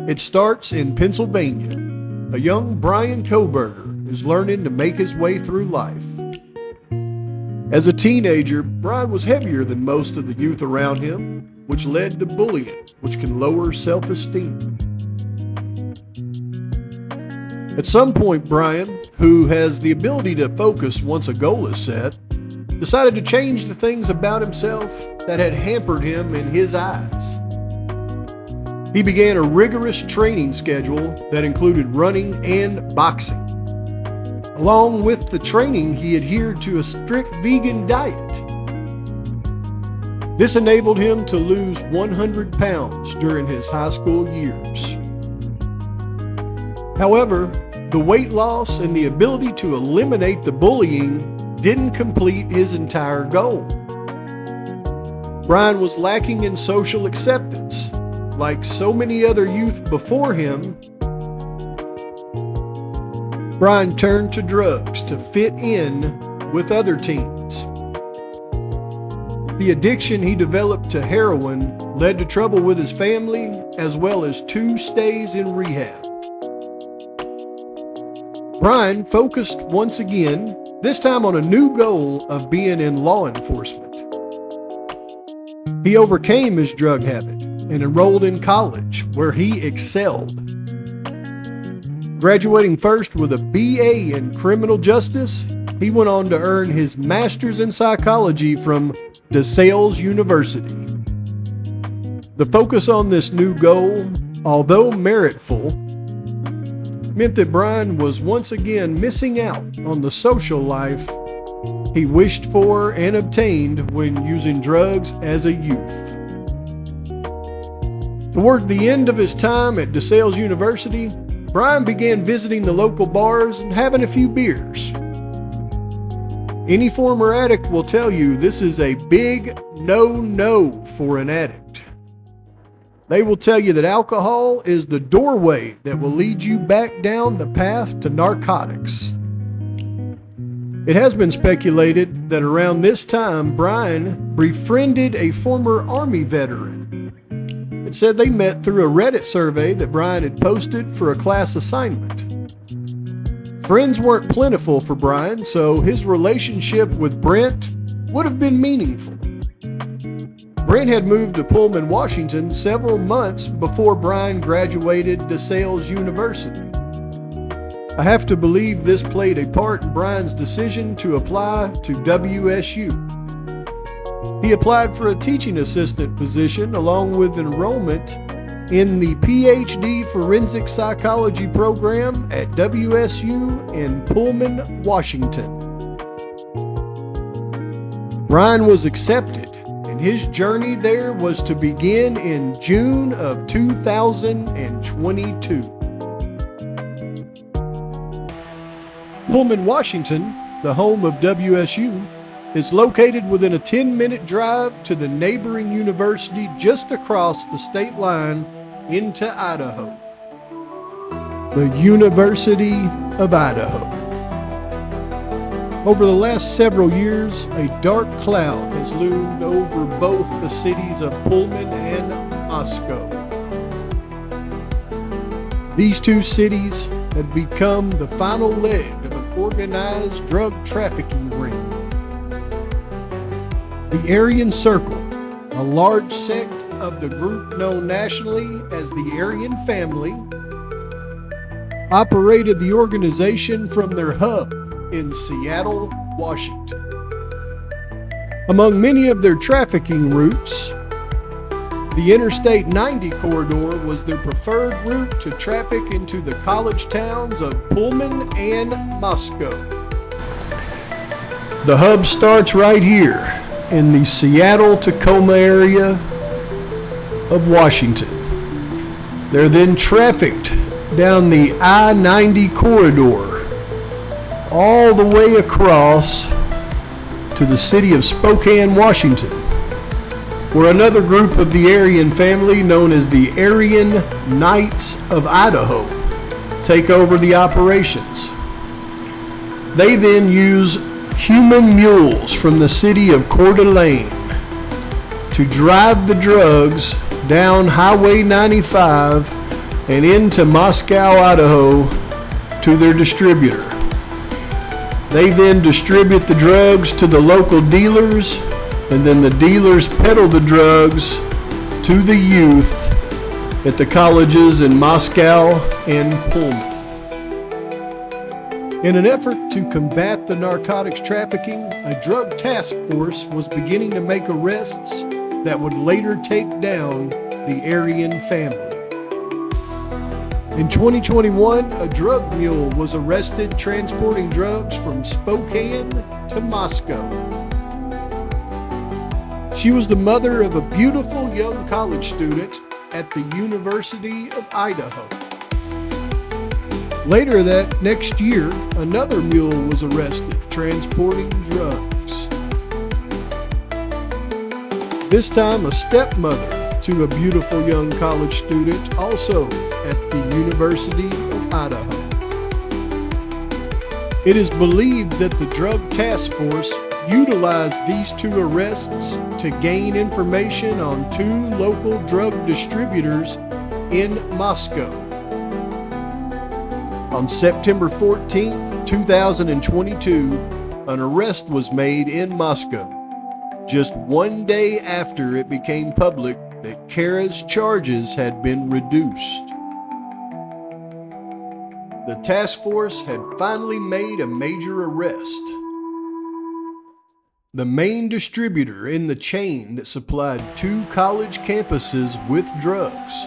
It starts in Pennsylvania. A young Brian Kohberger is learning to make his way through life. As a teenager, Brian was heavier than most of the youth around him, which led to bullying, which can lower self-esteem. At some point, Brian, who has the ability to focus once a goal is set, decided to change the things about himself that had hampered him in his eyes. He began a rigorous training schedule that included running and boxing. Along with the training, he adhered to a strict vegan diet. This enabled him to lose 100 pounds during his high school years. However, the weight loss and the ability to eliminate the bullying didn't complete his entire goal. Brian was lacking in social acceptance. Like so many other youth before him, Brian turned to drugs to fit in with other teens. The addiction he developed to heroin led to trouble with his family, as well as 2 stays in rehab. Brian focused once again, this time on a new goal of being in law enforcement. He overcame his drug habit and enrolled in college, where he excelled. Graduating first with a BA in criminal justice, he went on to earn his master's in psychology from DeSales University. The focus on this new goal, although meritful, meant that Brian was once again missing out on the social life he wished for and obtained when using drugs as a youth. Toward the end of his time at DeSales University, Brian began visiting the local bars and having a few beers. Any former addict will tell you this is a big no-no for an addict. They will tell you that alcohol is the doorway that will lead you back down the path to narcotics. It has been speculated that around this time, Brian befriended a former Army veteran. It said they met through a Reddit survey that Brian had posted for a class assignment. Friends weren't plentiful for Brian, so his relationship with Brent would have been meaningful. Brent had moved to Pullman, Washington several months before Brian graduated DeSales University. I have to believe this played a part in Brian's decision to apply to WSU. He applied for a teaching assistant position along with enrollment in the PhD Forensic Psychology program at WSU in Pullman, Washington. Brian was accepted, and his journey there was to begin in June of 2022. Pullman, Washington, the home of WSU, is located within a 10-minute drive to the neighboring university just across the state line into Idaho. The University of Idaho. Over the last several years, a dark cloud has loomed over both the cities of Pullman and Moscow. These 2 cities had become the final leg of an organized drug trafficking ring. The Aryan Circle, a large sect of the group known nationally as the Aryan Family, operated the organization from their hub in Seattle, Washington. Among many of their trafficking routes, the Interstate 90 corridor was their preferred route to traffic into the college towns of Pullman and Moscow. The hub starts right here in the Seattle-Tacoma area of Washington. They're then trafficked down the I-90 corridor all the way across to the city of Spokane, Washington, where another group of the Aryan family, known as the Aryan Knights of Idaho, take over the operations. They then use human mules from the city of Coeur d'Alene to drive the drugs down Highway 95 and into Moscow, Idaho to their distributor. They then distribute the drugs to the local dealers, and then the dealers peddle the drugs to the youth at the colleges in Moscow and Pullman. In an effort to combat the narcotics trafficking, a drug task force was beginning to make arrests that would later take down the Aryan family. In 2021, a drug mule was arrested transporting drugs from Spokane to Moscow. She was the mother of a beautiful young college student at the University of Idaho. Later that next year, another mule was arrested transporting drugs. This time, a stepmother to a beautiful young college student also at the University of Idaho. It is believed that the Drug Task Force utilized these two arrests to gain information on two local drug distributors in Moscow. On September 14th, 2022, an arrest was made in Moscow, just one day after it became public that Kara's charges had been reduced. The task force had finally made a major arrest. The main distributor in the chain that supplied two college campuses with drugs.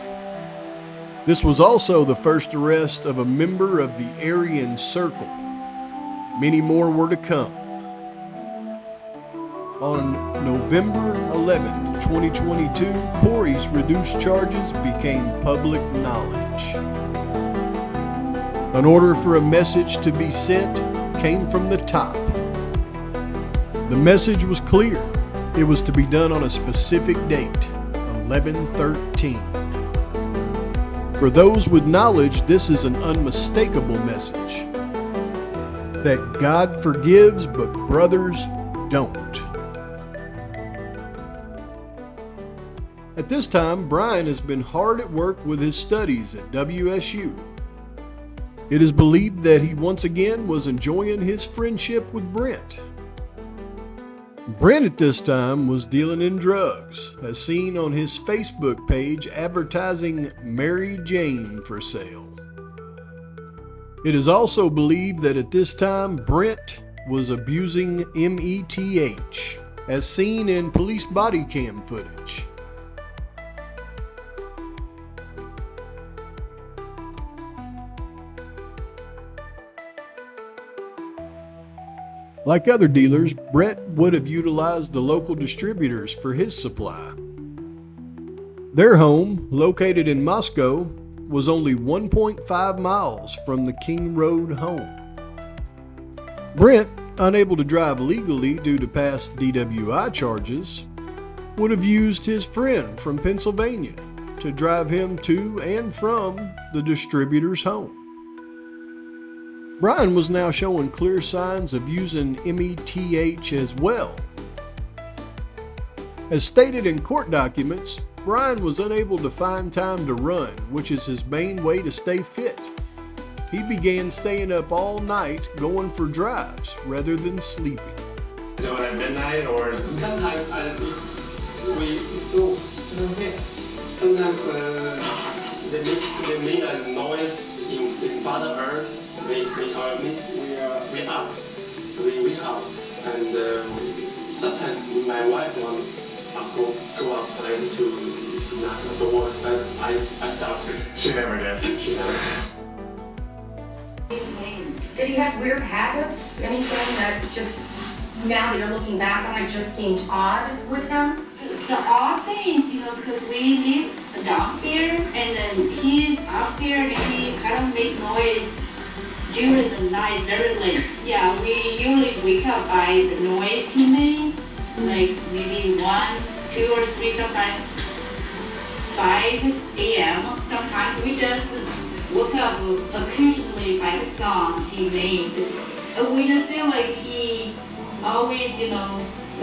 This was also the first arrest of a member of the Aryan Circle. Many more were to come. On November 11th, 2022, Corey's reduced charges became public knowledge. An order for a message to be sent came from the top. The message was clear. It was to be done on a specific date, 11/13. For those with knowledge, this is an unmistakable message. That God forgives, but brothers don't. At this time, Brian has been hard at work with his studies at WSU. It is believed that he once again was enjoying his friendship with Brent. Brent at this time was dealing in drugs, as seen on his Facebook page advertising Mary Jane for sale. It is also believed that at this time Brent was abusing meth, as seen in police body cam footage. Like other dealers, Brent would have utilized the local distributors for his supply. Their home, located in Moscow, was only 1.5 miles from the King Road home. Brent, unable to drive legally due to past DWI charges, would have used his friend from Pennsylvania to drive him to and from the distributor's home. Brian was now showing clear signs of using meth as well. As stated in court documents, Brian was unable to find time to run, which is his main way to stay fit. He began staying up all night going for drives rather than sleeping. So at midnight or sometimes we do. Sometimes they made a noise in front of us. We wake up, and sometimes my wife wants to go outside to knock the door, but I stopped her. She never did. She never did. Did he have weird habits? Anything that's just, now that you're looking back on it, just seemed odd with him? The odd thing is, because we live downstairs and then he's up there and he kind of make noise during the night very late. Yeah, we usually wake up by the noise he made, like maybe 1, 2, or 3, sometimes 5 a.m. Sometimes we just woke up occasionally by the sound he made. We just feel like he always, and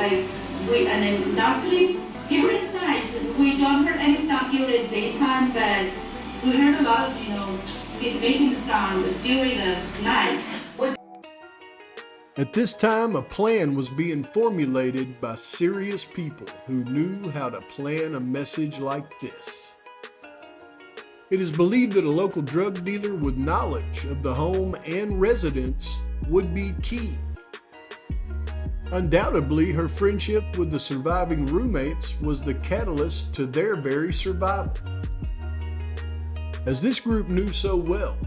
then not sleep during the night. We don't hear any sound during the daytime, but We heard a lot of, he's making sound during the night. At this time, a plan was being formulated by serious people who knew how to plan a message like this. It is believed that a local drug dealer with knowledge of the home and residents would be key. Undoubtedly, her friendship with the surviving roommates was the catalyst to their very survival. As this group knew so well,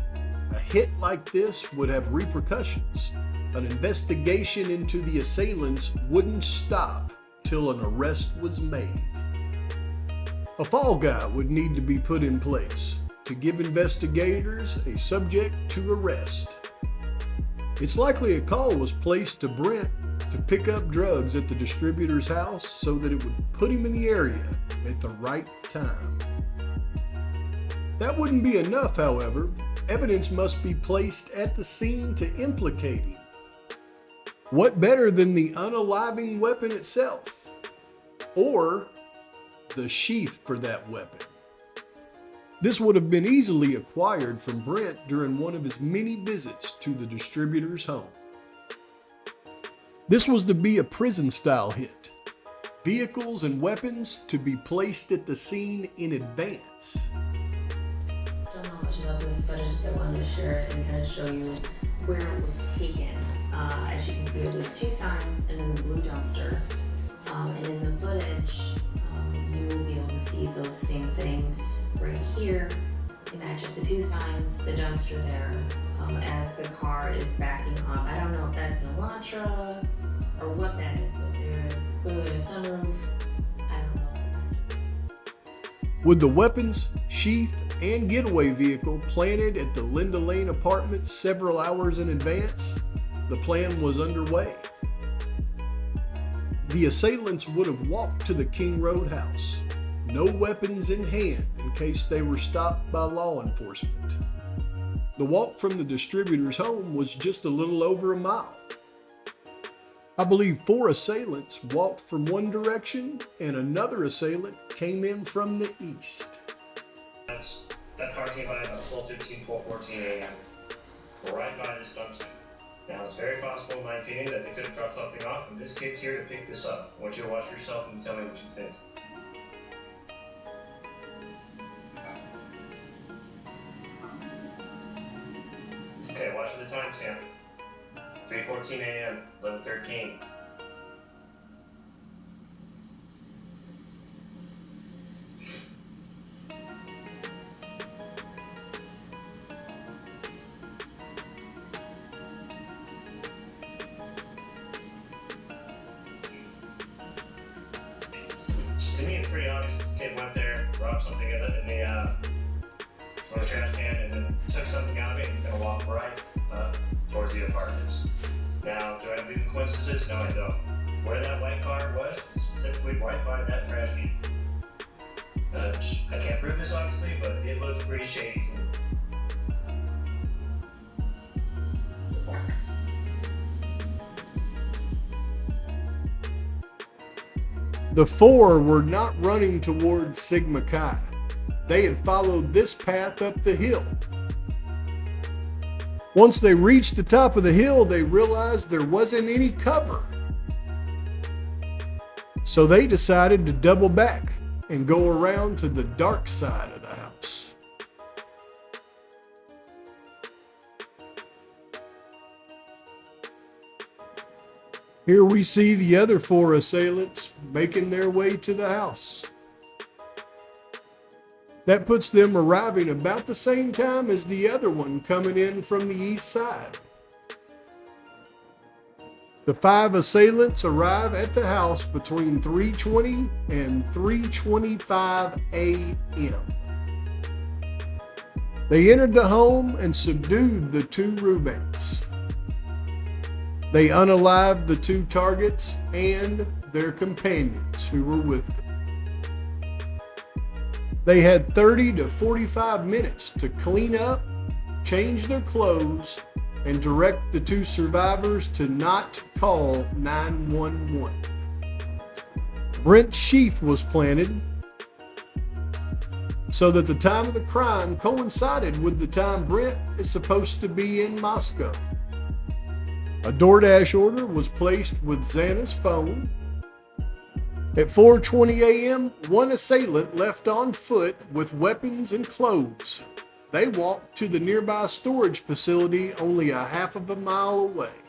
a hit like this would have repercussions. An investigation into the assailants wouldn't stop till an arrest was made. A fall guy would need to be put in place to give investigators a subject to arrest. It's likely a call was placed to Brent to pick up drugs at the distributor's house so that it would put him in the area at the right time. That wouldn't be enough, however. Evidence must be placed at the scene to implicate him. What better than the unaliving weapon itself? Or the sheath for that weapon? This would have been easily acquired from Brent during one of his many visits to the distributor's home. This was to be a prison-style hit. Vehicles and weapons to be placed at the scene in advance. Don't know much about this footage, but I wanted to share it and kind of show you where it was taken. As you can see, there's two signs and then the blue dumpster. And in the footage, you will be able to see those same things right here. You match up the two signs, the dumpster there, as the car is backing up. I don't know if that's an Elantra or what that is, but there's clearly a sunroof. I don't know. With the weapons, sheath, and getaway vehicle planted at the Linda Lane apartment several hours in advance, the plan was underway. The assailants would have walked to the King Road house, no weapons in hand in case they were stopped by law enforcement. The walk from the distributor's home was just a little over a mile. I believe 4 assailants walked from one direction and another assailant came in from the east. That car came by about 12:15, 12:14 a.m. right by this dumpster. Now, it's very possible, in my opinion, that they could have dropped something off, and this kid's here to pick this up. I want you to watch for yourself and tell me what you think. Okay, watch for the timestamp. 3:14 a.m., 11:13. To me, it's pretty obvious this kid went there, dropped something in the trash can, and then took something out of it, and he's gonna walk right towards the apartments. Now, do I believe in coincidences? No, I don't. Where that white car was, specifically right by that trash can. I can't prove this, obviously, but it looks pretty shady to me. The 4 were not running towards Sigma Chi. They had followed this path up the hill. Once they reached the top of the hill, they realized there wasn't any cover. So they decided to double back and go around to the dark side of the house. Here we see the other 4 assailants making their way to the house. That puts them arriving about the same time as the other one coming in from the east side. The 5 assailants arrive at the house between 3:20 and 3:25 a.m. They entered the home and subdued the 2 roommates. They unalived the 2 targets and their companions who were with them. They had 30 to 45 minutes to clean up, change their clothes, and direct the 2 survivors to not call 911. Brent's sheath was planted. so that the time of the crime coincided with the time Brent is supposed to be in Moscow. A DoorDash order was placed with Xana's phone. At 4:20 a.m., one assailant left on foot with weapons and clothes. They walked to the nearby storage facility only a half of a mile away.